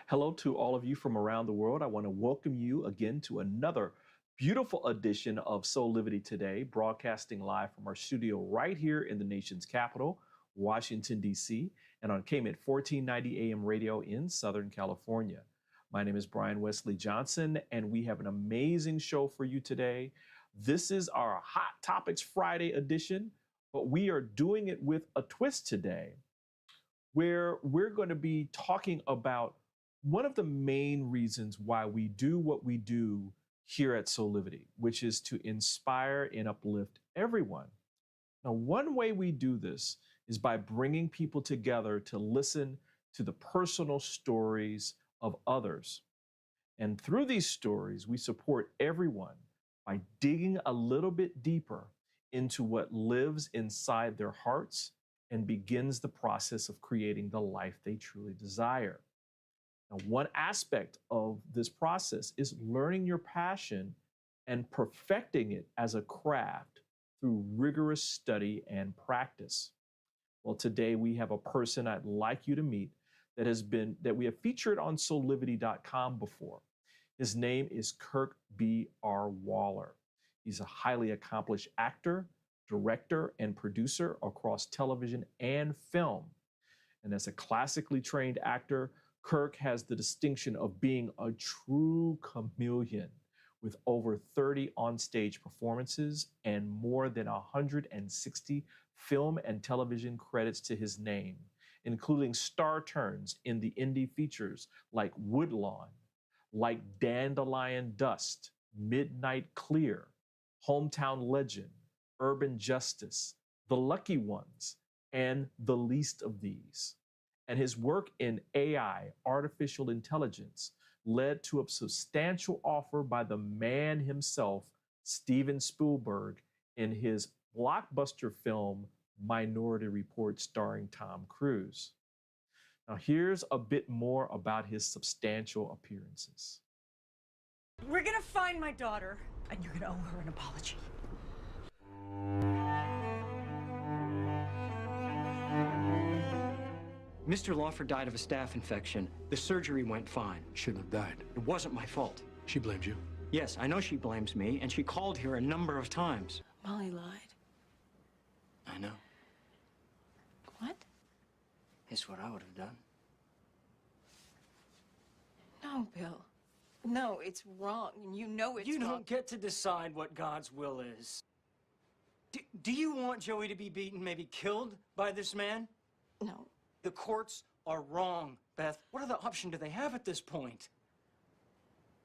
Hello to all of you from around the world. I want to welcome you again to another beautiful edition of SOULIVITY Today, broadcasting live from our studio right here in the nation's capital, Washington, D.C., and on KMIT 1490 AM radio in Southern California. My name is Brian Westley Johnson, and we have an amazing show for you today. This is our Hot Topics Friday edition, but we are doing it with a twist today, where we're going to be talking about one of the main reasons why we do what we do here at SOULIVITY, which is to inspire and uplift everyone. Now, one way we do this is by bringing people together to listen to the personal stories of others. And through these stories, we support everyone by digging a little bit deeper into what lives inside their hearts and begins the process of creating the life they truly desire. Now, one aspect of this process is learning your passion and perfecting it as a craft through rigorous study and practice. Well, today we have a person I'd like you to meet that we have featured on SOULIVITY.com before. His name is KIRK B.R. WOLLER. He's a highly accomplished actor, director, and producer across television and film. And as a classically trained actor, KIRK has the distinction of being a true chameleon with over 30 onstage performances and more than 160 film and television credits to his name, including star turns in the indie features like Woodlawn, like Dandelion Dust, Midnight Clear, Hometown Legend, Urban Justice, The Lucky Ones, and The Least of These. And his work in AI, artificial intelligence, led to a substantial offer by the man himself, Steven Spielberg, in his blockbuster film, Minority Report, starring Tom Cruise. Now, here's a bit more about his substantial appearances. We're gonna find my daughter, and you're gonna owe her an apology. Mr. Lawford died of a staph infection. The surgery went fine. Shouldn't have died. It wasn't my fault. She blames you. Yes, I know she blames me, and she called here a number of times. Molly lied. I know. What? It's what I would have done. No, Bill. No, it's wrong, and you know it's You wrong. don't get to decide what God's will is. Do you want Joey to be beaten, maybe killed by this man? No. The courts are wrong, Beth. What other option do they have at this point?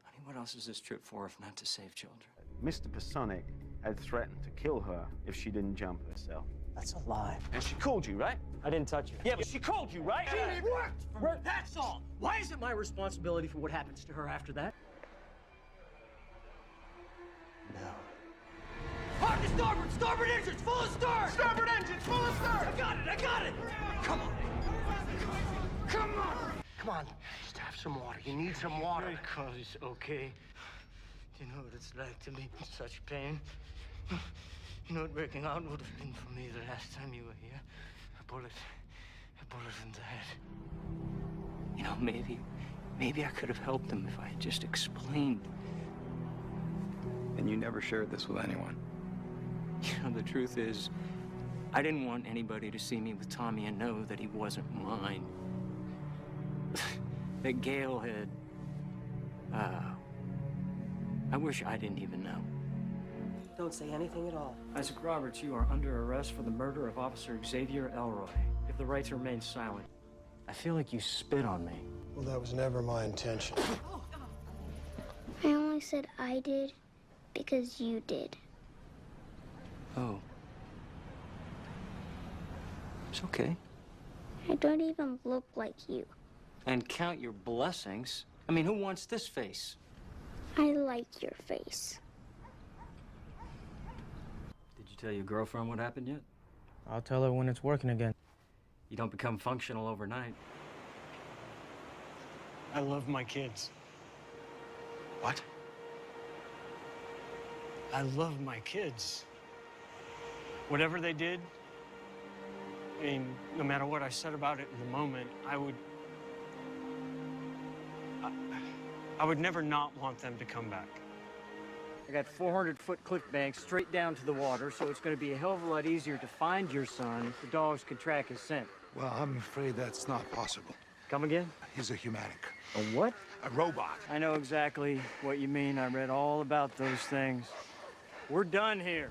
Honey, what else is this trip for if not to save children? Mr. Pasonic had threatened to kill her if she didn't jump herself. That's a lie. And she called you, right? I didn't touch her. Yeah, but she called you, right? It worked for me, that's all. Why is it my responsibility for what happens to her after that? No. Park the starboard! Starboard engines full of stars! Starboard engines full of stars! I got it! Come on! Come on! Come on, just have some water. You need some water. Because it's okay. Do you know what it's like to be in such pain? You know what breaking out would have been for me the last time you were here? A bullet in the head. You know, maybe I could have helped them if I had just explained. And you never shared this with anyone? You know, the truth is, I didn't want anybody to see me with Tommy and know that he wasn't mine. That Gail had, I wish I didn't even know. Don't say anything at all. Isaac Roberts, you are under arrest for the murder of Officer Xavier Elroy. You have the right to remain silent. I feel like you spit on me. Well, that was never my intention. I only said I did because you did. Oh. It's okay. I don't even look like you. And count your blessings. I mean, who wants this face? I like your face. Did you tell your girlfriend what happened yet? I'll tell her when it's working again. You don't become functional overnight. I love my kids. What? I love my kids. Whatever they did, I mean, no matter what I said about it in the moment, I would never not want them to come back. I got 400-foot cliff bank straight down to the water, so it's going to be a hell of a lot easier to find your son if the dogs can track his scent. Well, I'm afraid that's not possible. Come again? He's a humanic. A what? A robot. I know exactly what you mean. I read all about those things. We're done here.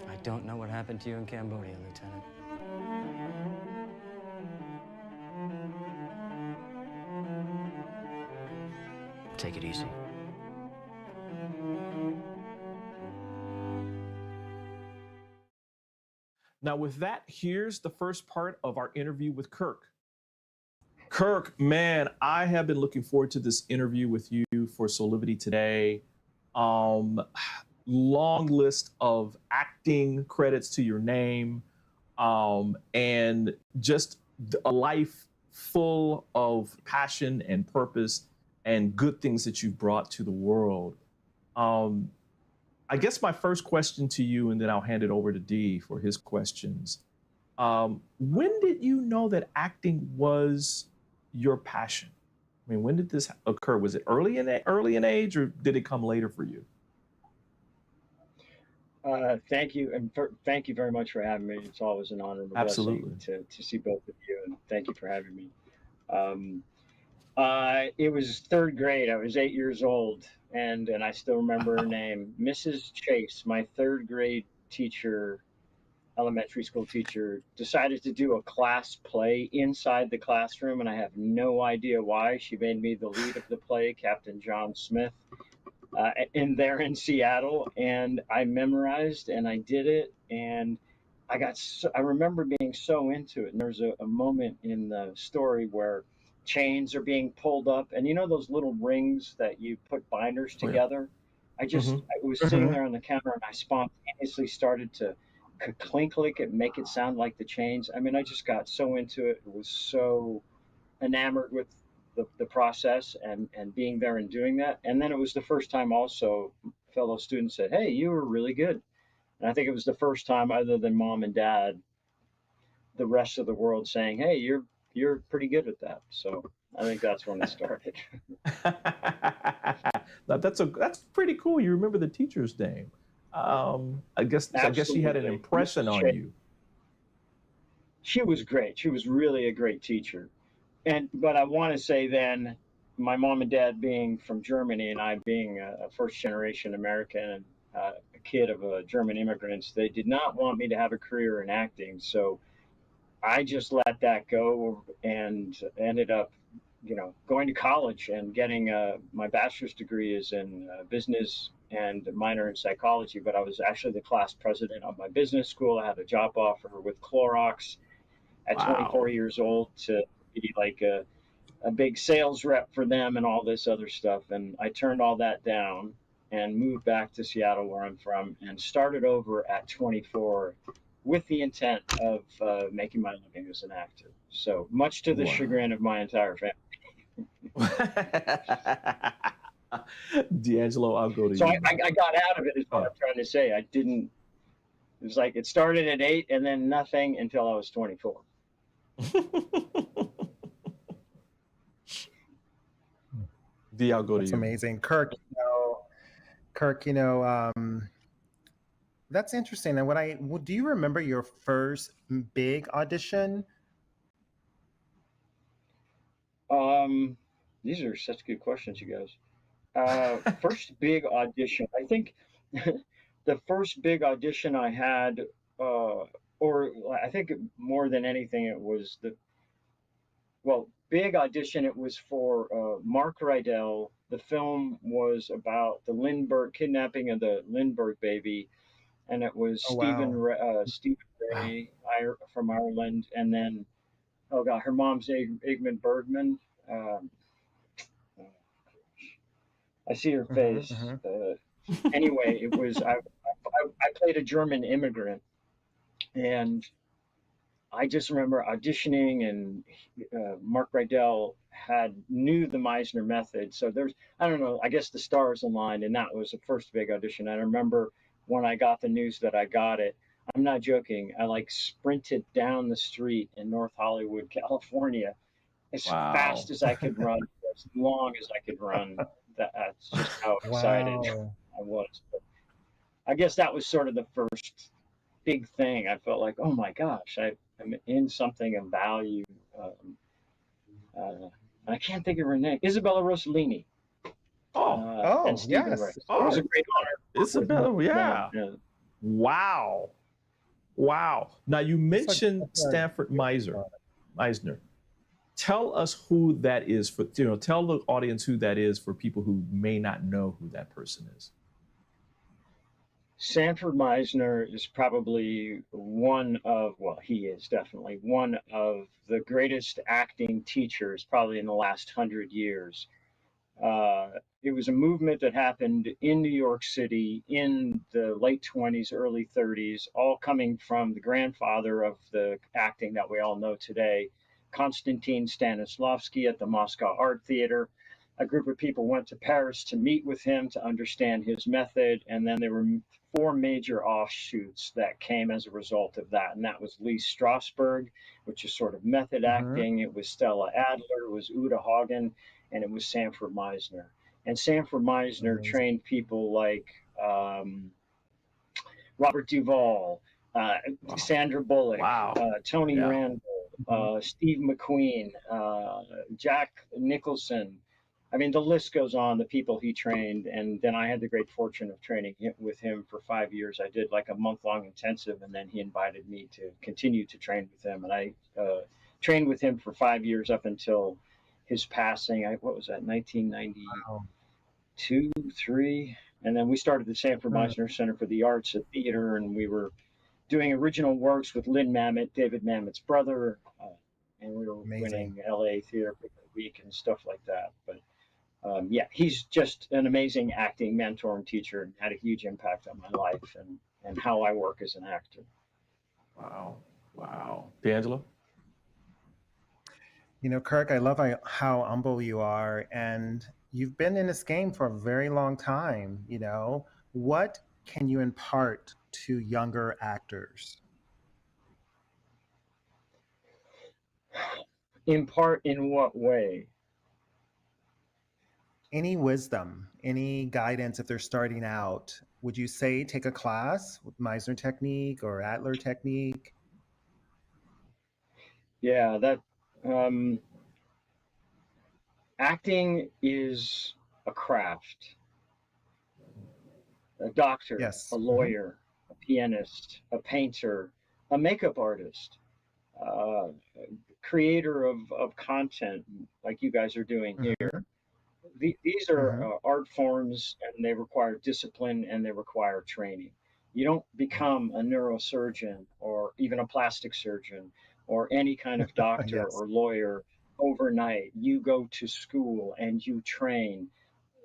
I don't know what happened to you in Cambodia, Lieutenant. Take it easy. Now, with that, here's the first part of our interview with Kirk. Kirk, man, I have been looking forward to this interview with you for SOULIVITY Today. Long list of acting credits to your name, and just a life full of passion and purpose and good things that you've brought to the world. I guess my first question to you, and then I'll hand it over to Dee for his questions. When did you know that acting was your passion? I mean, when did this occur? Was it early in age, or did it come later for you? Thank you, and thank you very much for having me. It's always an honor and a Absolutely. blessing to see both of you, and thank you for having me. It was third grade. I was 8 years old, and I still remember her name, Mrs. Chase, my third grade teacher, elementary school teacher, decided to do a class play inside the classroom, and I have no idea why. She made me the lead of the play, Captain John Smith, in Seattle, and I memorized and I did it, and I remember being so into it. And there's a moment in the story where chains are being pulled up, and you know those little rings that you put binders together? I was sitting there on the counter, and I spontaneously started to clink it, make it sound like the chains. I mean, I just got so into it. It was so enamored with the process and being there and doing that. And then it was the first time also fellow students said, "Hey, you were really good." And I think it was the first time, other than mom and dad, the rest of the world saying, "Hey, you're pretty good at that." So I think that's when it started. That's pretty cool. You remember the teacher's name. I guess she had an impression on you. She was great. She was really a great teacher. But I want to say then, my mom and dad being from Germany and I being a first generation American and a kid of German immigrants, they did not want me to have a career in acting. So I just let that go and ended up, going to college and getting my bachelor's degree is in business and a minor in psychology. But I was actually the class president of my business school. I had a job offer with Clorox at 24 years old to be like a big sales rep for them and all this other stuff. And I turned all that down and moved back to Seattle, where I'm from, and started over at 24 with the intent of making my living as an actor. So much to the chagrin of my entire family. D'Angelo, I'll go to you. So you. I got out of it, is what I'm trying to say. It was like it started at 8 and then nothing until I was 24. D, I'll go to you. That's amazing. Kirk, that's interesting. And do you remember your first big audition? These are such good questions, you guys. First big audition. I think the first big audition I had, or I think more than anything, it was big audition. It was for Mark Rydell. The film was about the kidnapping of the Lindbergh baby. and it was Oh wow. Stephen Wow. Ray from Ireland, and then oh god, her mom's Ingrid Bergman. Um, I see her Hmm. face. Hmm. Anyway, it was I played a German immigrant, and I just remember auditioning, and Mark Rydell had knew the Meisner method. So there's, I don't know, I guess the stars aligned, and that was the first big audition. I remember when I got the news that I got it. I'm not joking. I like sprinted down the street in North Hollywood, California, as Wow. fast as I could run, as long as I could run. That's just how excited Wow. I was. But I guess that was sort of the first big thing. I felt like, oh my gosh, I'm in something of value. Um, I can't think of her name. Isabella Rossellini, Oh, and Oh Stephen Ray. yes, of It was a oh, great honor to work with both Isabella. of them. Yeah. Wow. Wow. Now you mentioned such a Stanford beautiful. Meisner. Tell us who that is for, tell the audience who that is for people who may not know who that person is. Sanford Meisner is probably one of, well, he is definitely one of the greatest acting teachers probably in the last 100 years. It was a movement that happened in New York City in the late 20s, early 30s, all coming from the grandfather of the acting that we all know today, Konstantin Stanislavski at the Moscow Art Theater. A group of people went to Paris to meet with him to understand his method, and then there were four major offshoots that came as a result of that, and that was Lee Strasberg, which is sort of method Hmm. acting. It was Stella Adler, it was Uta Hagen, and it was Sanford Meisner. And Sanford Meisner Amazing. trained people like Robert Duvall, Wow. Sandra Bullock, Wow. Tony Yeah. Randall, Mhm. Steve McQueen, Jack Nicholson. I mean, the list goes on, the people he trained. And then I had the great fortune of training with him for 5 years. I did like a month-long intensive, and then he invited me to continue to train with him. And I trained with him for 5 years up until his passing. What was that, 1992, Wow. 3? And then we started the Sanford Mm, Meisner Center for the Arts at Theater, and we were doing original works with Lynn Mamet, David Mamet's brother, and we were amazing. winning LA Theater Pick of the Week and stuff like that. But yeah, he's just an amazing acting mentor and teacher, and had a huge impact on my life and how I work as an actor. Wow. Wow. D'Angelo? Kirk, I love how humble you are, and you've been in this game for a very long time. What can you impart to younger actors? Impart in what way? Any wisdom, any guidance if they're starting out? Would you say take a class with Meisner technique or Adler technique? Yeah, that um, acting is a craft. A doctor, a Yes. Hmm. lawyer, a pianist, a painter, a makeup artist, uh, creator of content like you guys are doing Hmm. here. These are Hmm. art forms, and they require discipline and they require training. You don't become a neurosurgeon or even a plastic surgeon or any kind of doctor Yes. or lawyer overnight. You go to school and you train.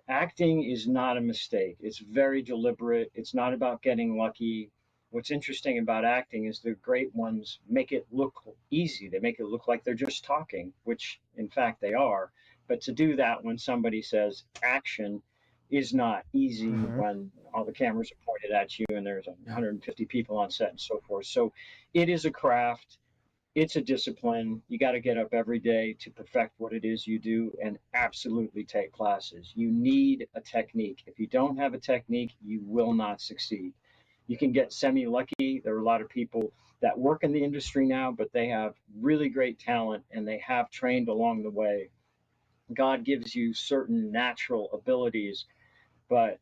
Acting is not a mistake. It's very deliberate. It's not about getting lucky. What's interesting about acting is the great ones make it look easy. They make it look like they're just talking, which in fact they are. But to do that when somebody says action is not easy, Hmm. when all the cameras are pointed at you and there's 150 people on set and so forth. So it is a craft, it's a discipline. You got to get up every day to perfect what it is you do, and absolutely take classes. You need a technique. If you don't have a technique, you will not succeed. You can get semi lucky. There are a lot of people that work in the industry now, but they have really great talent and they have trained along the way. God gives you certain natural abilities, but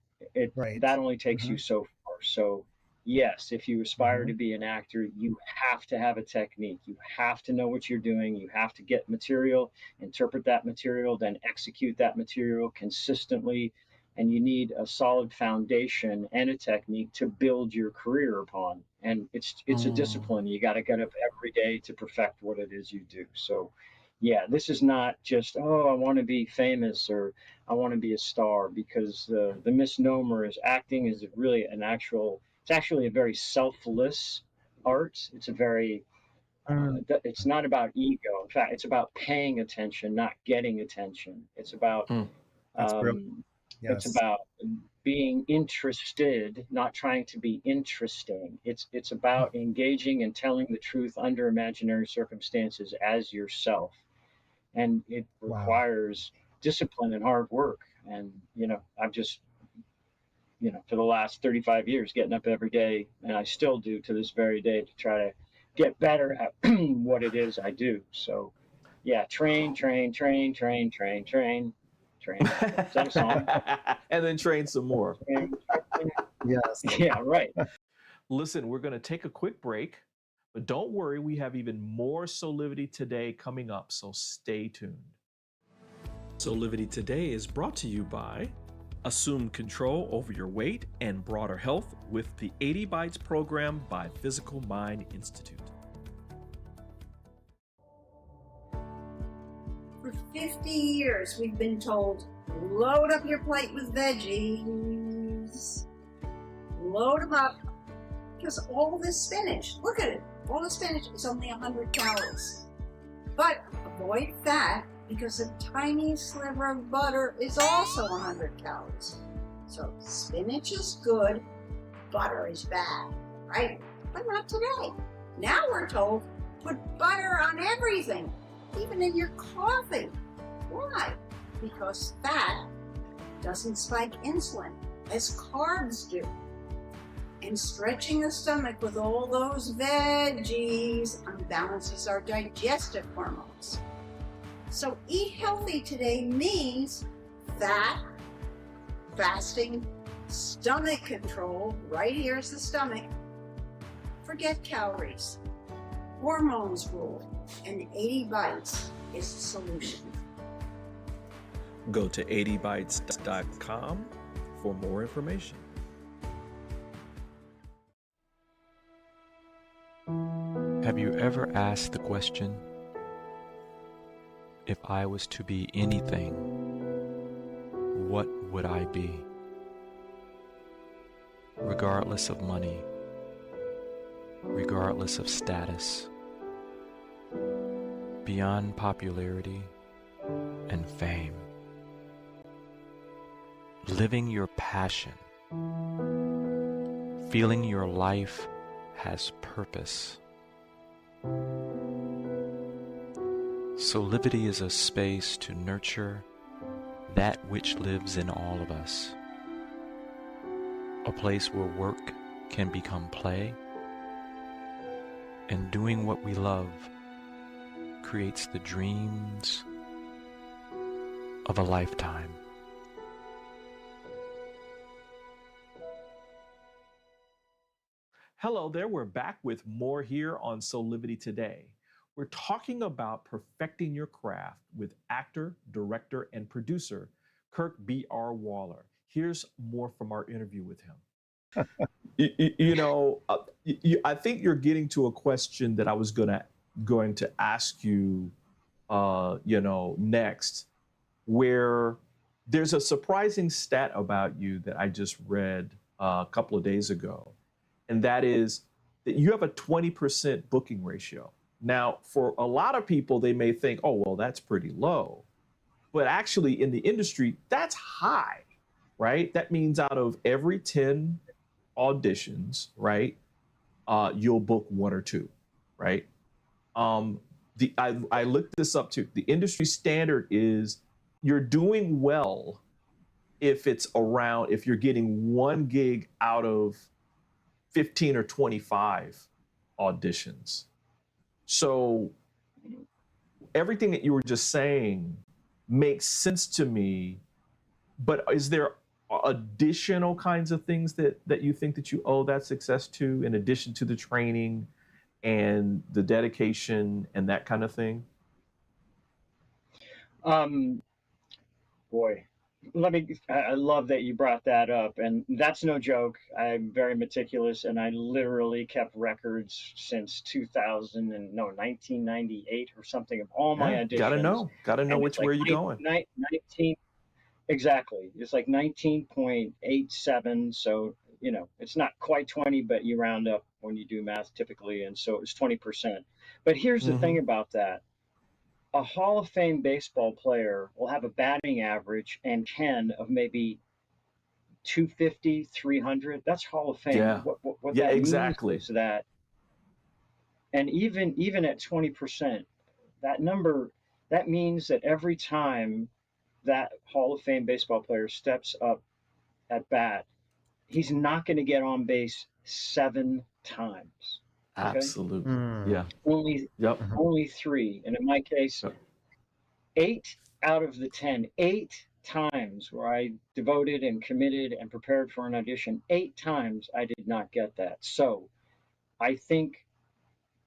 Right. that only takes Hmm. you so far. So yes, if you aspire Hmm. to be an actor, you have to have a technique. You have to know what you're doing. You have to get material, interpret that material, then execute that material consistently and you need a solid foundation and a technique to build your career upon. And it's a discipline. You got to get up every day to perfect what it is you do. So, yeah, this is not just, oh, I want to be famous or I want to be a star, because the misnomer is acting is really it's actually a very selfless art. It's a very it's not about ego. In fact, it's about paying attention, not getting attention. It's about That's brilliant. it's Yes. about being interested, not trying to be interesting. It's about engaging and telling the truth under imaginary circumstances as yourself, and it Wow. requires discipline and hard work. And I've just for the last 35 years getting up every day, and I still do to this very day, to try to get better at what it is I do. So, yeah, train. Is that a song? And then train some more. Yes. Yeah, right. Listen, we're going to take a quick break, but don't worry, we have even more SOULIVITY Today coming up, so stay tuned. SOULIVITY Today is brought to you by Assume control over your weight and broader health with the 80 Bites program by Physical Mind Institute. For 50 years, we've been told, load up your plate with veggies. Load them up. Because all this spinach, look at it, all the spinach is only 100 calories. But avoid fat, because a tiny sliver of butter is also 100 calories. So spinach is good, butter is bad, right? But not today. Now we're told, put butter on everything, even in your coffee. Why? Because fat doesn't spike insulin, as carbs do. And stretching the stomach with all those veggies unbalances our digestive hormones. So eat healthy today means fat, fasting, stomach control, right here's the stomach. Forget calories. Hormones rule, and 80 Bites is the solution. Go to 80bites.com for more information. Have you ever asked the question, if I was to be anything, what would I be? Regardless of money, regardless of status, beyond popularity and fame. Living your passion, feeling your life has purpose. SOULIVITY is a space to nurture that which lives in all of us. A place where work can become play, and doing what we love creates the dreams of a lifetime. Hello there, we're back with more here on SOULIVITY Today. We're talking about perfecting your craft with actor, director, and producer KIRK B.R. Waller. Here's more from our interview with him. I think you're getting to a question that I was going to ask you, next, where there's a surprising stat about you that I just read a couple of days ago, and that is that you have a 20% booking ratio. Now, for a lot of people, they may think, oh, well, that's pretty low. But actually, in the industry, that's high, right? That means out of every 10 auditions, right, you'll book one or two, right? I looked this up too. The industry standard is you're doing well if you're getting one gig out of 15 or 25 auditions. So everything that you were just saying makes sense to me, but is there additional kinds of things that you think that you owe that success to, in addition to the training and the dedication and that kind of thing? Boy, I love that you brought that up, and that's no joke. I'm very meticulous, and I literally kept records since 2000 and no 1998 or something of all my Yeah, auditions. gotta know And which it's like where you're going. 19 exactly. It's like 19.87. So it's not quite 20, but you round up when you do math typically, and so it's 20%. But here's the thing about that. A Hall of Fame baseball player will have a batting average and 10 of maybe 250, 300. That's Hall of Fame. Yeah. What Yeah, that exactly. means is that, and even at 20%, that number, that means that every time that Hall of Fame baseball player steps up at bat, he's not going to get on base 7 times. Okay? Absolutely. Yeah. Only 3. And in my case, 8 out of the 10, 8 times where I devoted and committed and prepared for an audition, 8 times I did not get that. So I think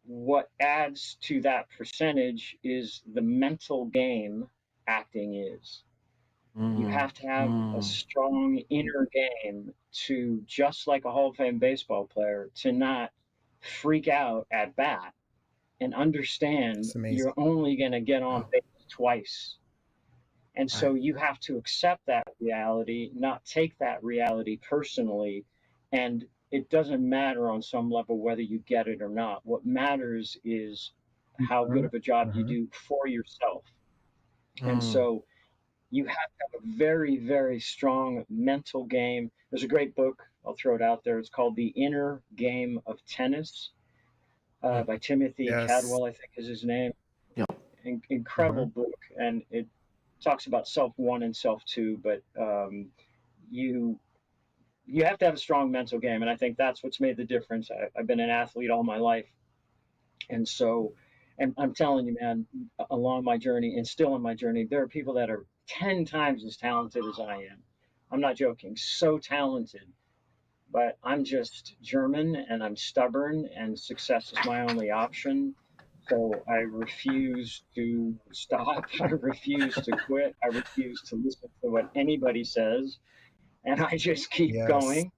what adds to that percentage is the mental game acting is. You have to have a strong inner game to, just like a Hall of Fame baseball player, to not freak out at bat and understand you're only going to get on base twice. And so you have to accept that reality, not take that reality personally. And it doesn't matter on some level whether you get it or not. What matters is how good of a job you do for yourself. And so you have to have a very, very strong mental game. There's a great book, I'll throw it out there. It's called The Inner Game of Tennis by Timothy Cadwell, I think is his name. Incredible book. And it talks about self 1 and self 2, but you have to have a strong mental game, and I think that's what's made the difference. I've been an athlete all my life, and so, and I'm telling you, man, along my journey and still on my journey, there are people that are 10 times as talented as I am. I'm not joking, so talented, but I'm just German and I'm stubborn, and success is my only option. So I refuse to stop. I refuse to quit. I refuse to listen to what anybody says. And I just keep going.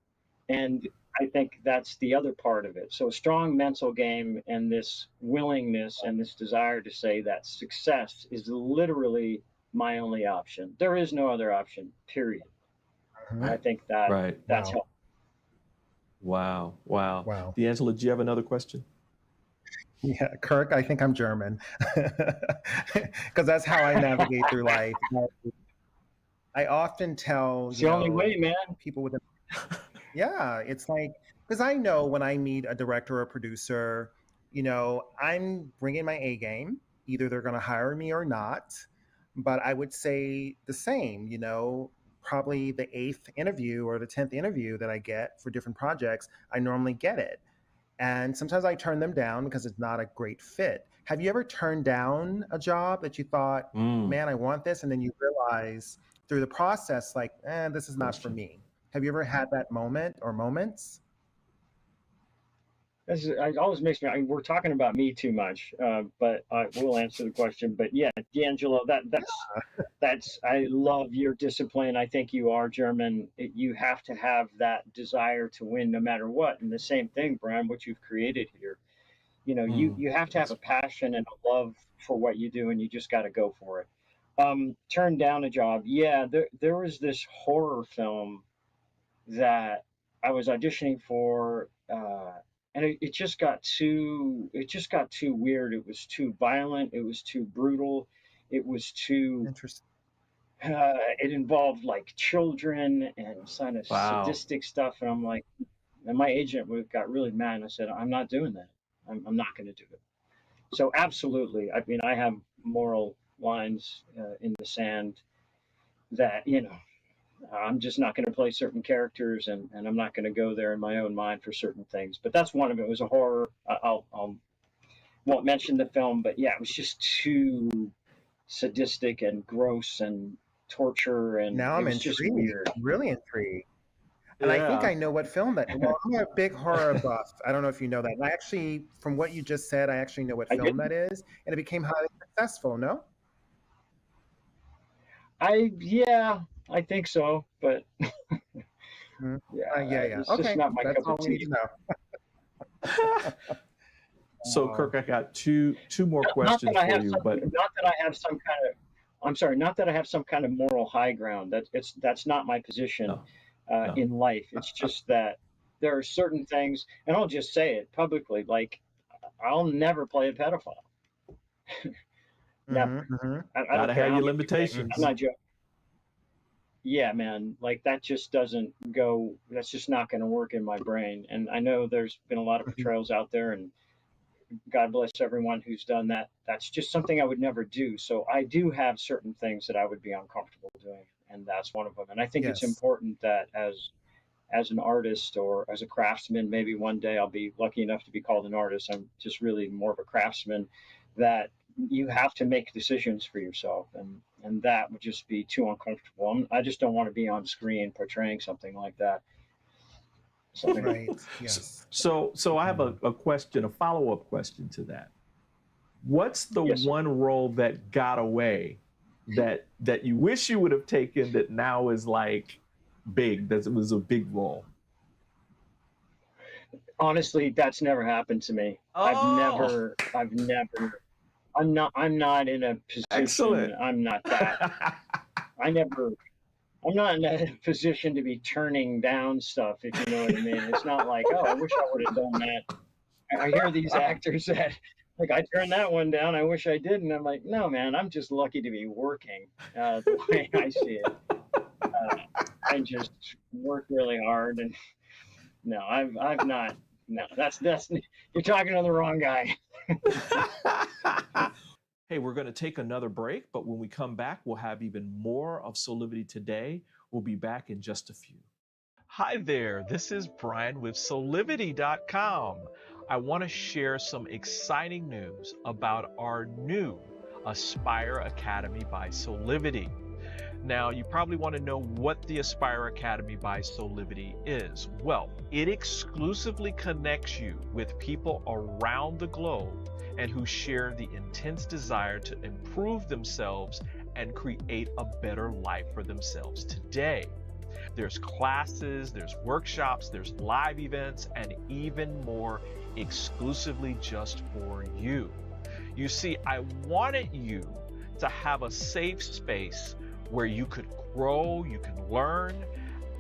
And I think that's the other part of it. So a strong mental game and this willingness and this desire to say that success is literally my only option. There is no other option, period. And I think that that's helpful. Wow. D'Angelo, do you have another question? Yeah, Kirk, I think I'm German because that's how I navigate through life. I often tell it's the only way, man. People with yeah, it's like, because I know when I meet a director or a producer, I'm bringing my A game. Either they're going to hire me or not. But I would say the same, probably the 8th interview or the 10th interview that I get for different projects, I normally get it. And sometimes I turn them down because it's not a great fit. Have you ever turned down a job that you thought, man, I want this, and then you realize through the process, like, this is not for me? Have you ever had that moment or moments? It always makes me, we're talking about me too much, but I will answer the question. But yeah, D'Angelo, that's, I love your discipline. I think you are German. You have to have that desire to win no matter what. And the same thing, Brian, what you've created here, you have to have a passion and a love for what you do, and you just got to go for it. Turn down a job. Yeah, there was this horror film that I was auditioning for, and it just got too weird. It was too violent. It was too brutal. It was too interesting. It involved like children and kind of sadistic stuff. And I'm like, and my agent got really mad. And I said, I'm not doing that. I'm not going to do it. So absolutely. I mean, I have moral lines in the sand that, I'm just not going to play certain characters, and I'm not going to go there in my own mind for certain things. But that's one of it. It was a horror. I'll won't mention the film, but yeah, it was just too sadistic and gross and torture, and now I'm intrigued. Just weird. Really intrigued. And I think I know what film that is. Well, I'm a big horror buff. I don't know if you know that. And I actually, from what you just said, I actually know what film that is. And it became highly successful, no? Yeah, I think so, but Mhm. yeah, Yeah. it's just Okay, not my that's cup all of we need tea. to know. So, Oh, Kirk, I got two more Not questions that I for have you, some, but not that I have some kind of, I'm sorry, not that I have some kind of moral high ground. That's not my position no, no. in life. It's just that there are certain things, and I'll just say it publicly, like I'll never play a pedophile. Never. mhm. I don't Gotta care have how your many people. I'm limitations. not joking. Yeah, man, like that just doesn't go. That's just not going to work in my brain. And I know there's been a lot of Mhm. portrayals out there, and God bless everyone who's done that. That's just something I would never do. So I do have certain things that I would be uncomfortable doing, and that's one of them. And I think it's Yes. important that as an artist or as a craftsman, maybe one day I'll be lucky enough to be called an artist. I'm just really more of a craftsman, that you have to make decisions for yourself, and that would just be too uncomfortable. I just don't want to be on screen portraying something like that. Something. Right. So, Yes. so I have a question, a follow-up question to that. What's the Yes, sir. one role that got away that you wish you would have taken that now is like big, that it was a big role? Honestly, that's never happened to me. Oh, I'm not in a position. excellent. I'm not that. I never. I'm not in a position to be turning down stuff, if you know what I mean. It's not like, oh, I wish I would have done that. I hear these actors that, like, I turned that one down. I wish I didn't. I'm like, no, man, I'm just lucky to be working the way I see it. I just work really hard, and no, I've not. No, that's you're talking to the wrong guy. Hey, we're going to take another break, but when we come back, we'll have even more of SOULIVITY Today. We'll be back in just a few. Hi there, this is Brian with SOULIVITY.com. I want to share some exciting news about our new Aspire Academy by SOULIVITY. Now, you probably want to know what the Aspire Academy by SOULIVITY is. Well, it exclusively connects you with people around the globe and who share the intense desire to improve themselves and create a better life for themselves today. There's classes, there's workshops, there's live events, and even more exclusively just for you. You see, I wanted you to have a safe space where you could grow, you can learn,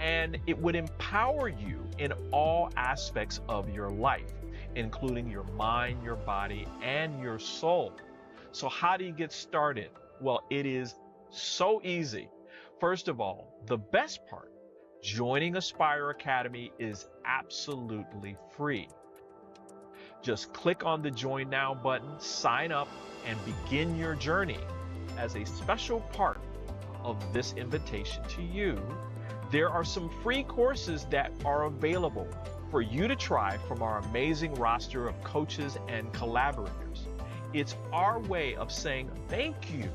and it would empower you in all aspects of your life, including your mind, your body, and your soul. So how do you get started? Well, it is so easy. First of all, the best part, joining Aspire Academy is absolutely free. Just click on the Join Now button, sign up, and begin your journey. As a special part of this invitation to you, there are some free courses that are available for you to try from our amazing roster of coaches and collaborators. It's our way of saying thank you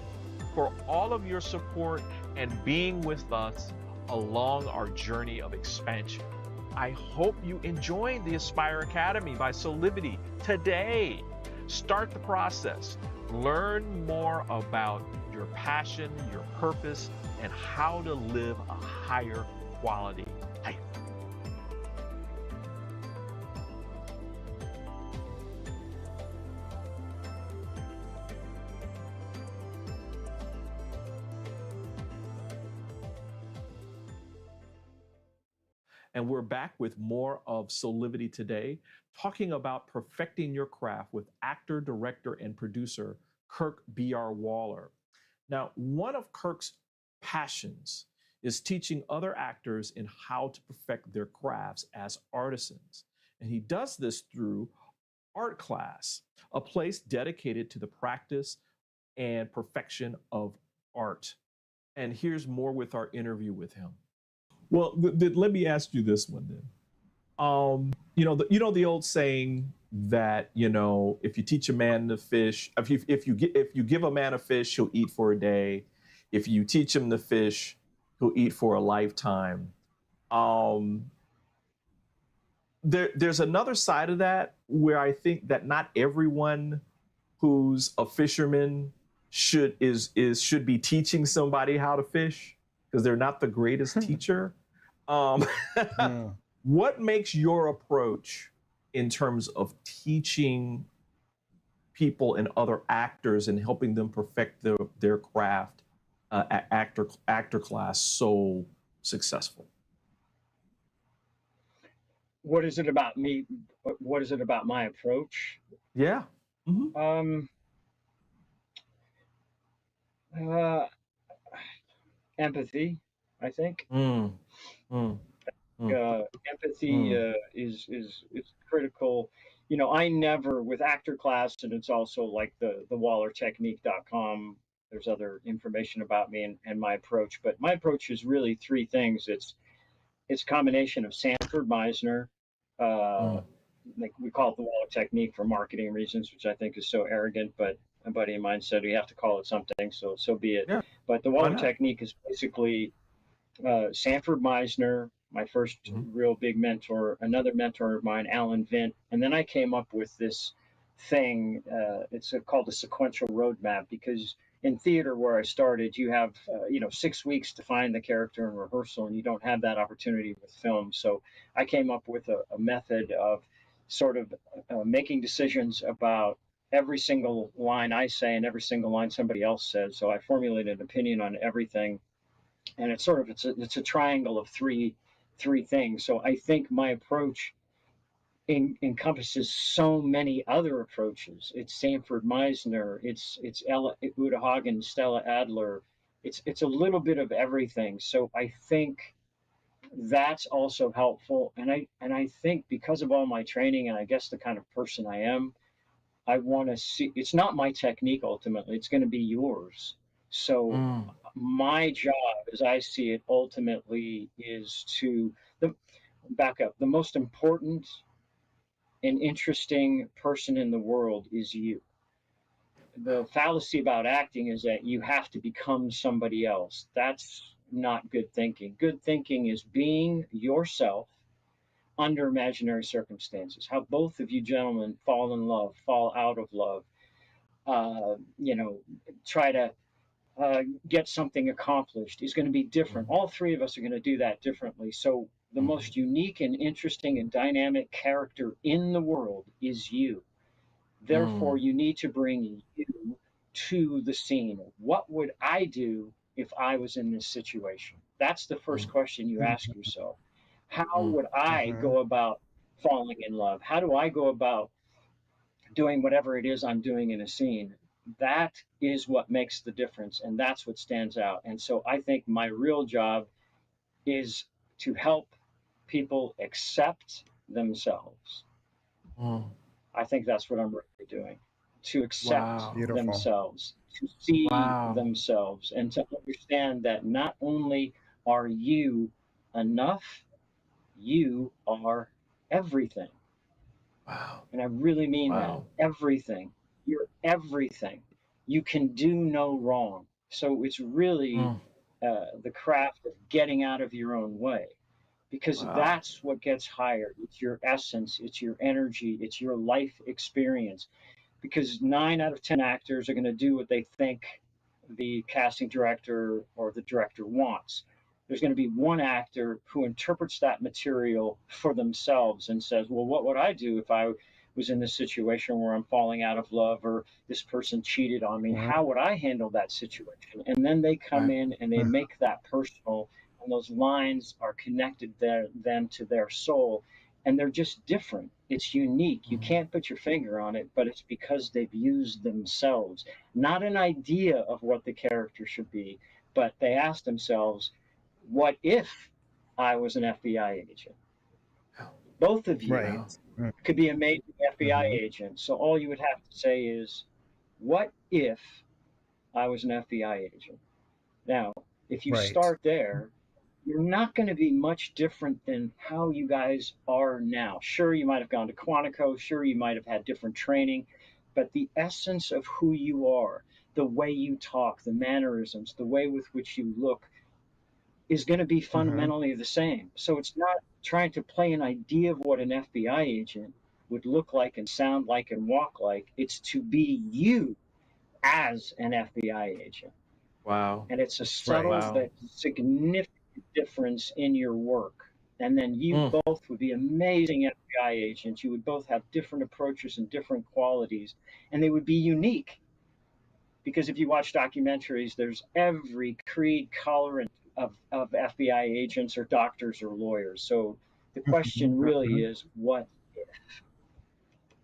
for all of your support and being with us along our journey of expansion. I hope you enjoy the Aspire Academy by SOULIVITY today. Start the process. Learn more about your passion, your purpose, and how to live a higher quality life. And we're back with more of SOULIVITY Today, talking about perfecting your craft with actor, director, and producer KIRK B.R. WOLLER. Now, one of Kirk's passions is teaching other actors in how to perfect their crafts as artisans. And he does this through ActorKlass, a place dedicated to the practice and perfection of art. And here's more with our interview with him. Well, let me ask you this one then. You know the old saying that if you teach a man to fish, if you give a man a fish, he'll eat for a day. If you teach him to fish, he'll eat for a lifetime. There's another side of that where I think that not everyone who's a fisherman should be teaching somebody how to fish. because they're not the greatest teacher. What makes your approach in terms of teaching people and other actors and helping them perfect their craft at ActorKlass so successful? What is it about me? What is it about my approach? Yeah. Empathy, I think. Empathy is critical. You know, I never, with ActorKlass, and it's also like the WollerTechnique.com, there's other information about me and my approach, but my approach is really three things. It's a combination of Sanford Meisner, like we call it the Waller technique for marketing reasons, which I think is so arrogant, but a buddy of mine said we have to call it something, so be it. Yeah. But the Waller technique is basically Sanford Meisner, my first real big mentor, another mentor of mine, Alan Vint, and then I came up with this thing. It's called the sequential roadmap, because in theater where I started, you have 6 weeks to find the character in rehearsal, and you don't have that opportunity with film. So I came up with a method of sort of making decisions about every single line I say and every single line somebody else says. So I formulated an opinion on everything, and it's a triangle of three things. So I think my approach encompasses so many other approaches. It's Sanford Meisner, it's Ella Uta Hagen, Stella Adler. It's a little bit of everything. So I think that's also helpful. And I think because of all my training and I guess the kind of person I am, I want to see, it's not my technique ultimately, it's going to be yours. So my job, as I see it, ultimately is to back up. The most important and interesting person in the world is you. The fallacy about acting is that you have to become somebody else. That's not good thinking. Good thinking is being yourself under imaginary circumstances. How both of you gentlemen fall in love, fall out of love, try to get something accomplished is going to be different. All three of us are going to do that differently. So the most unique and interesting and dynamic character in the world is you. Therefore, you need to bring you to the scene. What would I do if I was in this situation? That's the first question you ask yourself. How would I go about falling in love? How do I go about doing whatever it is I'm doing in a scene? That is what makes the difference, and that's what stands out. And so I think my real job is to help people accept themselves. I think that's what I'm really doing, to accept themselves, to see themselves, and to understand that not only are you enough, you are everything. Wow. And I really mean that. Everything. You're everything. You can do no wrong. So it's really the craft of getting out of your own way, because that's what gets hired. It's your essence, it's your energy, it's your life experience. Because 9 out of 10 actors are going to do what they think the casting director or the director wants. There's going to be one actor who interprets that material for themselves and says, well, what would I do if I was in this situation where I'm falling out of love, or this person cheated on me? How would I handle that situation? And then they come in and they make that personal, and those lines are connected them to their soul, and they're just different. It's unique. You can't put your finger on it, but it's because they've used themselves, not an idea of what the character should be, but they ask themselves, what if I was an FBI agent? Both of you could be amazing FBI agents. So all you would have to say is, what if I was an FBI agent? Now, if you start there, you're not going to be much different than how you guys are now. Sure, you might have gone to Quantico. Sure, you might have had different training. But the essence of who you are, the way you talk, the mannerisms, the way with which you look, is going to be fundamentally the same. So it's not trying to play an idea of what an FBI agent would look like and sound like and walk like. It's to be you as an FBI agent. Wow. And it's a Right. subtle Wow. but significant difference in your work. And then you Mm. both would be amazing FBI agents. You would both have different approaches and different qualities, and they would be unique. Because if you watch documentaries, there's every creed, color of FBI agents or doctors or lawyers. So the question really Mhm. is, what if?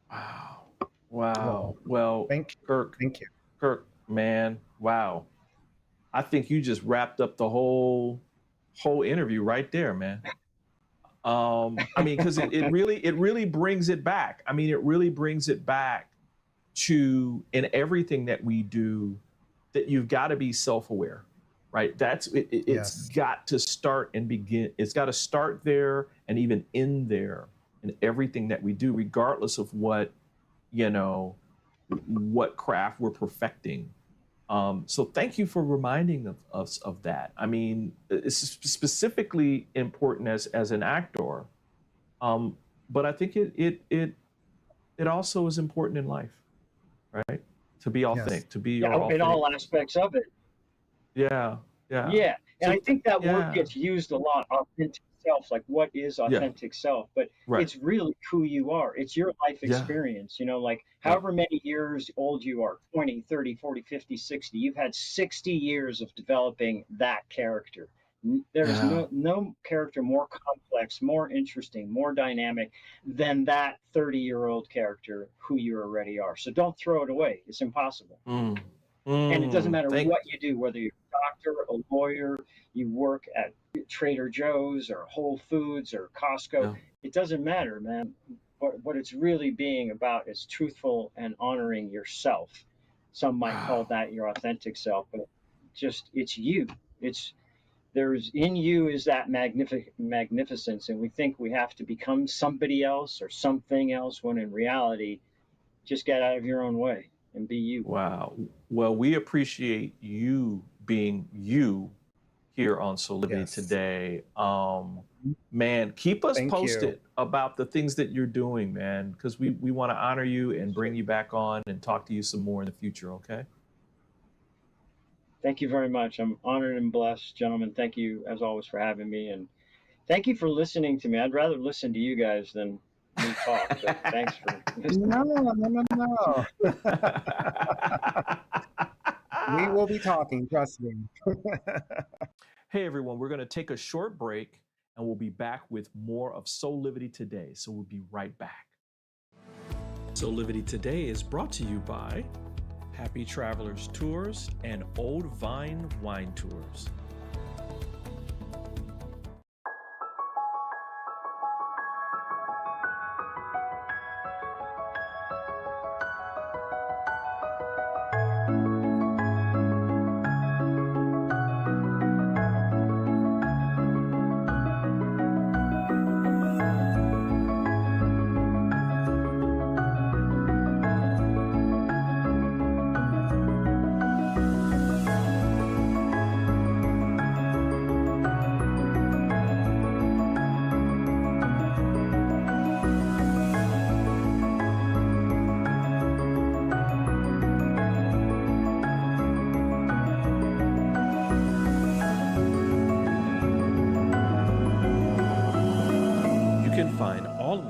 Wow. Well, Wow. Well, thank you. Kirk, Thank you. Kirk, man, wow. I think you just wrapped up the whole interview right there, man. I mean, because it really brings it back. I mean, it really brings it back to in everything that we do, that you've got to be self-aware, right? It's Yes. got to start and begin. It's got to start there and even end there in everything that we do, regardless of you know, what craft we're perfecting. So thank you for reminding us of that. I mean, it's specifically important as an actor, but I think it also is important in life, right? To be Yes. authentic, to be Yeah, your in authentic. all aspects of it. Yeah, yeah. Yeah, and I So think that word yeah, gets used a lot, authentic self, like what is yeah, authentic self? But right, it's really who you are. It's your life yeah, experience, like right, however many years old you are, 20, 30, 40, 50, 60, you've had 60 years of developing that character. There's yeah. no character more complex, more interesting, more dynamic than that 30-year-old character who you already are. So don't throw it away. It's impossible. Mm, And it doesn't matter thank. what you do, whether you're a doctor, a lawyer, you work at Trader Joe's or Whole Foods or Costco. Yeah. It doesn't matter, man. What it's really being about is truthful and honoring yourself. Some might call Wow. that your authentic self, but just it's you. It's there's in you is that magnificence, and we think we have to become somebody else or something else when in reality, just get out of your own way and be you. Wow. Well, we appreciate you being you here on Soulivity Yes. today. Man, keep us Thank you. posted about the things that you're doing, man, because we want to honor you and bring you back on and talk to you some more in the future, okay? Thank you very much. I'm honored and blessed, gentlemen. Thank you, as always, for having me. And thank you for listening to me. I'd rather listen to you guys than me talk, but thanks for listening. No, no, no, no. We will be talking, trust me. Hey, everyone, we're going to take a short break and we'll be back with more of Soulivity Today. So we'll be right back. Soulivity Today is brought to you by Happy Travelers Tours and Old Vine Wine Tours.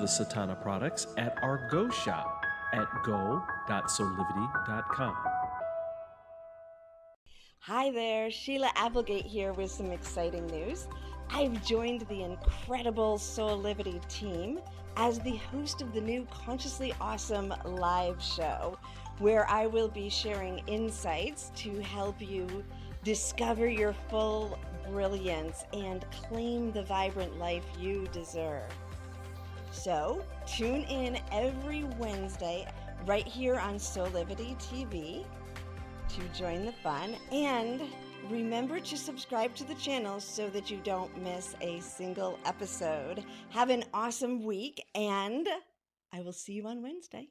Satana products at our Go shop at go.soulivity.com. Hi there, Sheila Applegate here with some exciting news. I've joined the incredible Soulivity team as the host of the new Consciously Awesome live show, where I will be sharing insights to help you discover your full brilliance and claim the vibrant life you deserve. So, tune in every Wednesday right here on Soulivity TV to join the fun, and remember to subscribe to the channel so that you don't miss a single episode. Have an awesome week, and I will see you on Wednesday.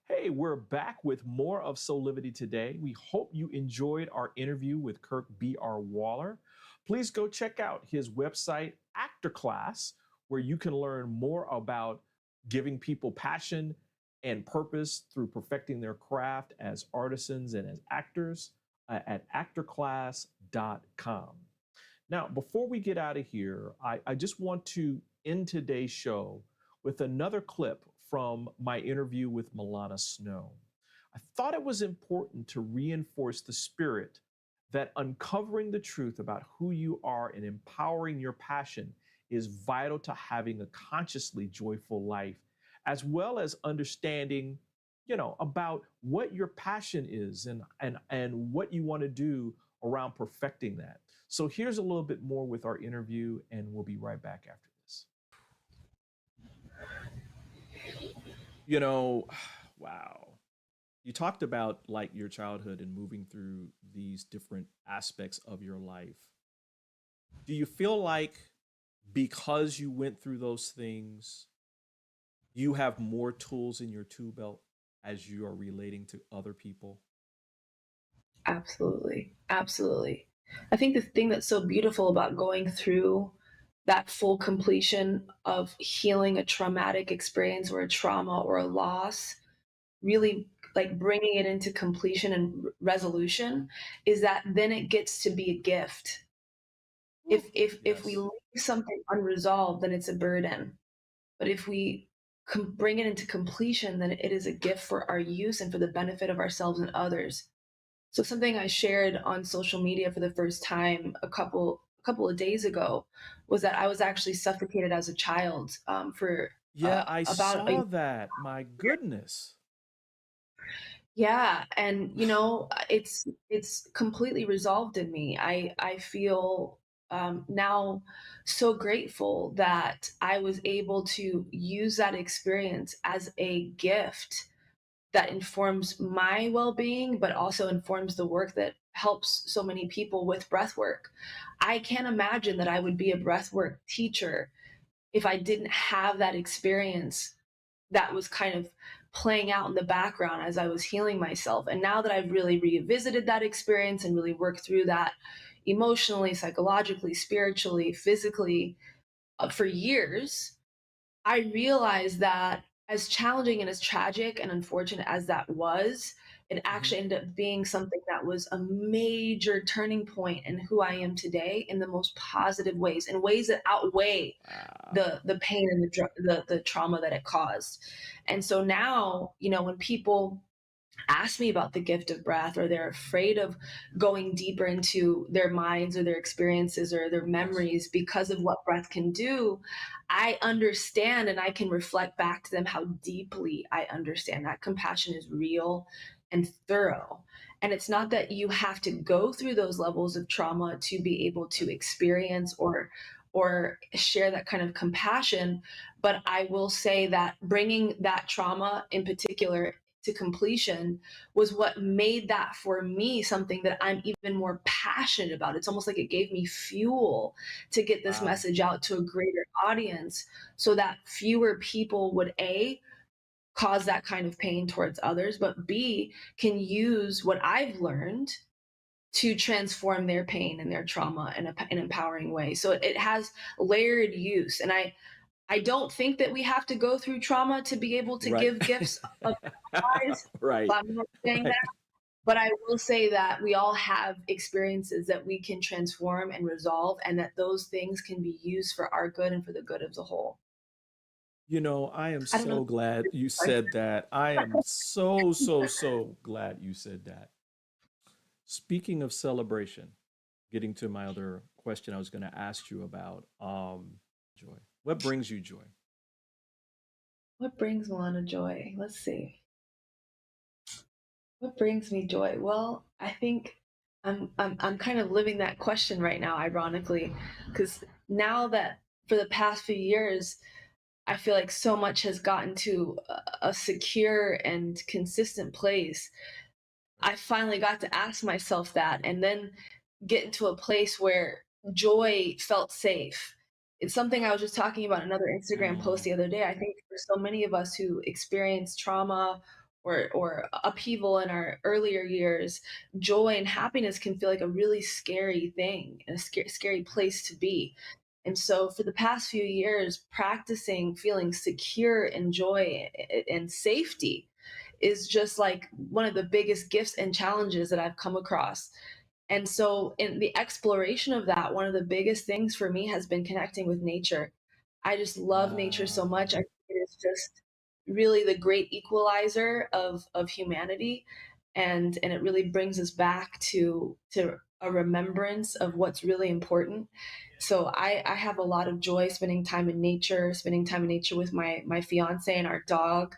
Hey, we're back with more of Soulivity Today. We hope you enjoyed our interview with KIRK B.R. WOLLER. Please go check out his website, ActorKlass, where you can learn more about giving people passion and purpose through perfecting their craft as artisans and as actors. at ActorKlass.com. Now, before we get out of here, I just want to end today's show with another clip from my interview with Milana Snow. I thought it was important to reinforce the spirit that uncovering the truth about who you are and empowering your passion is vital to having a consciously joyful life, as well as understanding, about what your passion is and what you want to do around perfecting that. So here's a little bit more with our interview, and we'll be right back after this. Wow. You talked about like your childhood and moving through these different aspects of your life. Do you feel like because you went through those things, you have more tools in your tool belt as you are relating to other people? Absolutely. Absolutely. I think the thing that's so beautiful about going through that full completion of healing a traumatic experience or a trauma or a loss, really like bringing it into completion and resolution, is that then it gets to be a gift. If we leave something unresolved, then it's a burden. But if we bring it into completion, then it is a gift for our use and for the benefit of ourselves and others. So something I shared on social media for the first time a couple of days ago was that I was actually suffocated as a child for I saw that. My goodness. Yeah, and it's completely resolved in me. I feel now so grateful that I was able to use that experience as a gift that informs my well-being, but also informs the work that helps so many people with breath work. I can't imagine that I would be a breathwork teacher if I didn't have that experience that was kind of playing out in the background as I was healing myself. And now that I've really revisited that experience and really worked through that emotionally, psychologically, spiritually, physically, for years, I realized that as challenging and as tragic and unfortunate as that was, it actually ended up being something that was a major turning point in who I am today in the most positive ways, in ways that outweigh the pain and the trauma that it caused. And so now, when people ask me about the gift of breath, or they're afraid of going deeper into their minds or their experiences or their memories because of what breath can do, I understand and I can reflect back to them how deeply I understand that compassion is real and thorough. And it's not that you have to go through those levels of trauma to be able to experience or share that kind of compassion. But I will say that bringing that trauma in particular to completion was what made that for me something that I'm even more passionate about. It's almost like it gave me fuel to get this message out to a greater audience so that fewer people would cause that kind of pain towards others, but B, can use what I've learned to transform their pain and their trauma in an empowering way. So it has layered use. And I don't think that we have to go through trauma to be able to give gifts of size. Right. I'm not saying that. But I will say that we all have experiences that we can transform and resolve, and that those things can be used for our good and for the good of the whole. I am so glad you said that. I am so glad you said that. Speaking of celebration, getting to my other question I was going to ask you about, joy. What brings you joy? What brings Milana joy? Let's see. What brings me joy? Well, I think I'm kind of living that question right now, ironically, because now that for the past few years, I feel like so much has gotten to a secure and consistent place. I finally got to ask myself that, and then get into a place where joy felt safe. It's something I was just talking about in another Instagram post the other day. I think for so many of us who experience trauma or upheaval in our earlier years, joy and happiness can feel like a really scary thing and a scary place to be. And so for the past few years, practicing feeling secure in joy and safety is just like one of the biggest gifts and challenges that I've come across. And so in the exploration of that, one of the biggest things for me has been connecting with nature. I just love nature so much. I think it is just really the great equalizer of humanity. And it really brings us back to a remembrance of what's really important. So I have a lot of joy spending time in nature with my fiance and our dog.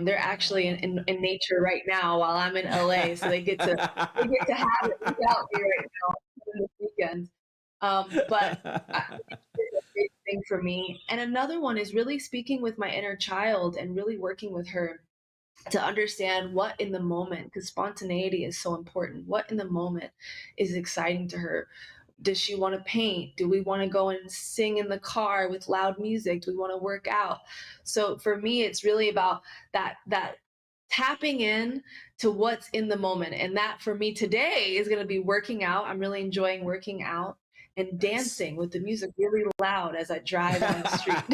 They're actually in nature right now while I'm in LA, so they get to have it without me right now this weekend. But it's a big thing for me. And another one is really speaking with my inner child and really working with her to understand what in the moment, because spontaneity is so important, what in the moment is exciting to her. Does she want to paint? Do we want to go and sing in the car with loud music? Do we want to work out? So for me, it's really about that tapping in to what's in the moment. And that for me today is going to be working out. I'm really enjoying working out and dancing with the music really loud as I drive on the street.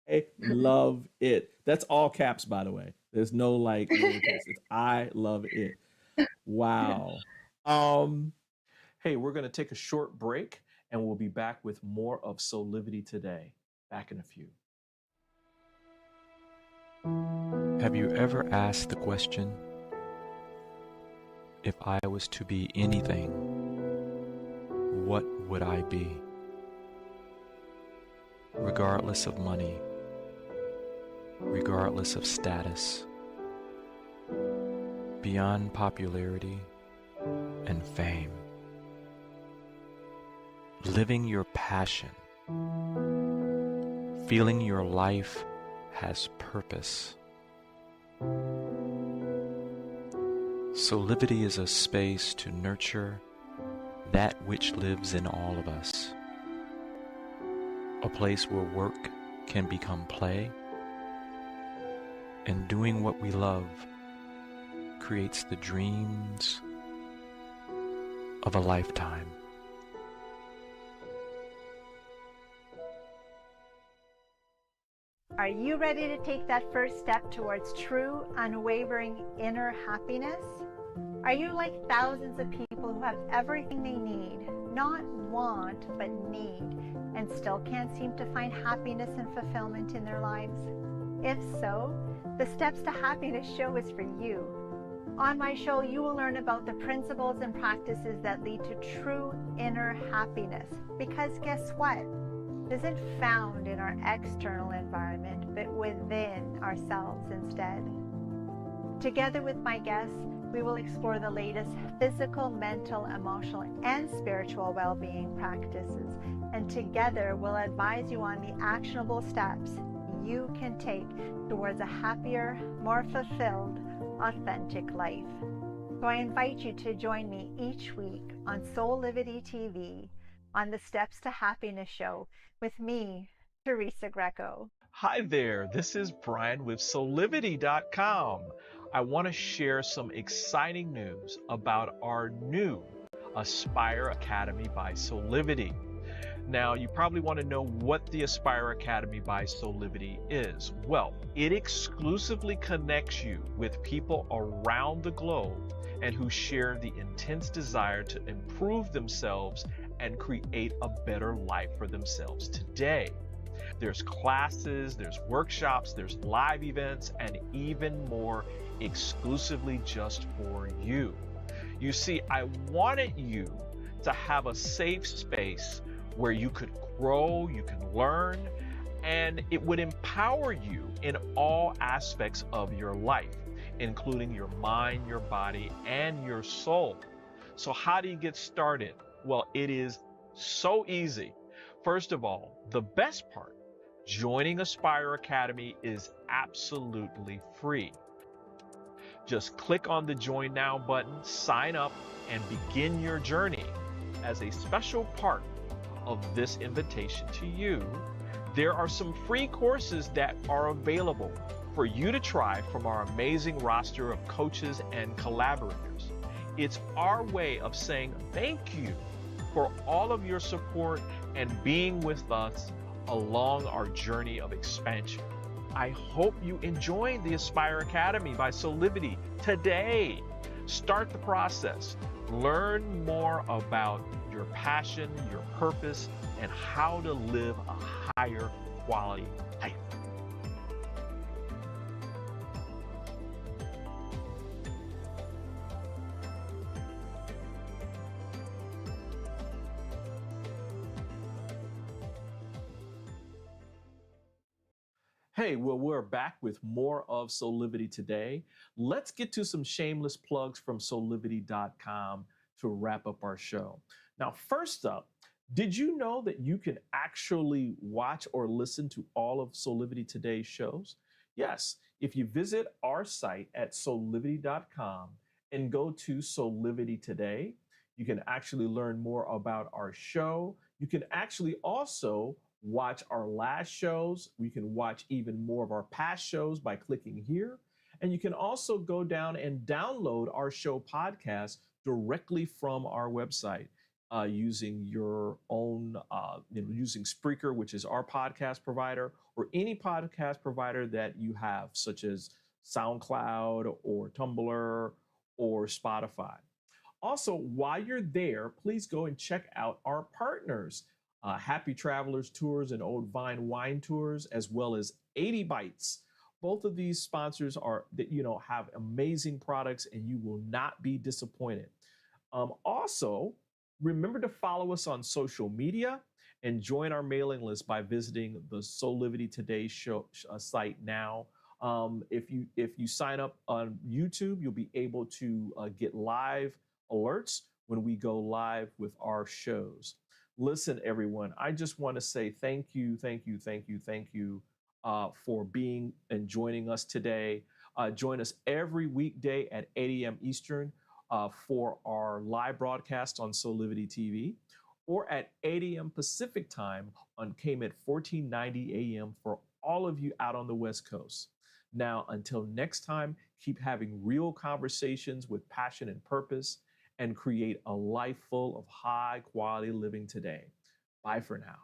I love it. That's all caps, by the way. There's no like lowercase. It's I love it. Wow. Hey, we're going to take a short break and we'll be back with more of SOULIVITY Today. Back in a few. Have you ever asked the question, if I was to be anything, what would I be? Regardless of money, regardless of status, beyond popularity and fame, living your passion, feeling your life has purpose. SOULIVITY is a space to nurture that which lives in all of us, a place where work can become play, and doing what we love creates the dreams of a lifetime. Are you ready to take that first step towards true, unwavering inner happiness? Are you like thousands of people who have everything they need, not want, but need, and still can't seem to find happiness and fulfillment in their lives? If so, the Steps to Happiness show is for you. On my show, you will learn about the principles and practices that lead to true inner happiness. Because guess what? It isn't found in our external environment, but within ourselves instead. Together with my guests, we will explore the latest physical, mental, emotional, and spiritual well-being practices. And together, we'll advise you on the actionable steps you can take towards a happier, more fulfilled, authentic life. So I invite you to join me each week on SOULIVITY TV on the Steps to Happiness show with me, Teresa Greco. Hi there, this is Brian with SOULIVITY.com. I want to share some exciting news about our new Aspire Academy by SOULIVITY. Now, you probably want to know what the Aspire Academy by SOULIVITY is. Well, it exclusively connects you with people around the globe and who share the intense desire to improve themselves and create a better life for themselves today. There's classes, there's workshops, there's live events, and even more exclusively just for you. You see, I wanted you to have a safe space where you could grow, you can learn, and it would empower you in all aspects of your life, including your mind, your body, and your soul. So how do you get started? Well, it is so easy. First of all, the best part, joining Aspire Academy is absolutely free. Just click on the Join Now button, sign up, and begin your journey. As a special part of this invitation to you, there are some free courses that are available for you to try from our amazing roster of coaches and collaborators. It's our way of saying thank you for all of your support and being with us along our journey of expansion. I hope you enjoyed the Aspire Academy by SOULIVITY today. Start the process. Learn more about your passion, your purpose, and how to live a higher quality life. Hey, well, we're back with more of SOULIVITY today. Let's get to some shameless plugs from SOULIVITY.com to wrap up our show. Now, first up, did you know that you can actually watch or listen to all of SOULIVITY Today's shows? Yes, if you visit our site at SOULIVITY.com and go to SOULIVITY Today, you can actually learn more about our show. You can actually also watch our last shows. We can watch even more of our past shows by clicking here. And you can also go down and download our show podcast directly from our website using your own, using Spreaker, which is our podcast provider, or any podcast provider that you have, such as SoundCloud or Tumblr or Spotify. Also, while you're there, please go and check out our partners. Happy Travelers Tours and Old Vine Wine Tours, as well as 80 Bites. Both of these sponsors have amazing products, and you will not be disappointed. Also, remember to follow us on social media and join our mailing list by visiting the SOULIVITY Today show site now. If you sign up on YouTube, you'll be able to get live alerts when we go live with our shows. Listen, everyone, I just want to say thank you for being and joining us today. Join us every weekday at 8 a.m. Eastern for our live broadcast on SOULIVITY TV, or at 8 a.m. Pacific time on KMET 1490 AM for all of you out on the West Coast. Now, until next time, keep having real conversations with passion and purpose, and create a life full of high quality living today. Bye for now.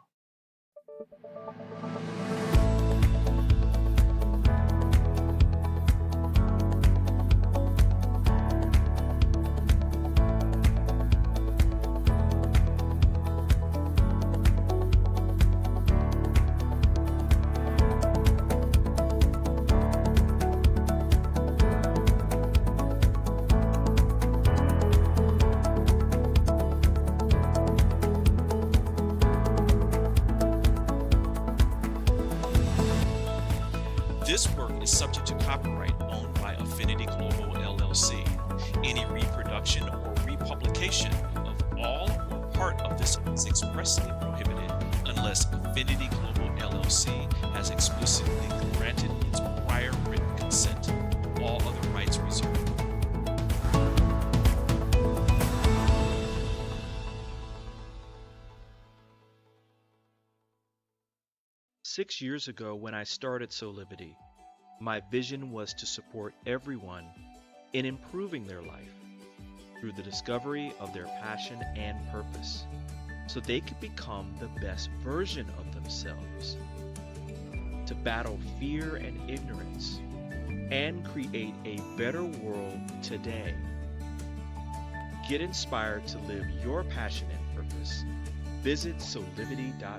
This work is subject to copyright owned by Affinity Global LLC. Any reproduction or republication of all or part of this is expressly prohibited unless Affinity Global LLC has explicitly granted its prior written consent. All other rights reserved. Six years ago, when I started SOULIVITY, my vision was to support everyone in improving their life through the discovery of their passion and purpose, so they could become the best version of themselves, to battle fear and ignorance, and create a better world today. Get inspired to live your passion and purpose. Visit soulivity.com.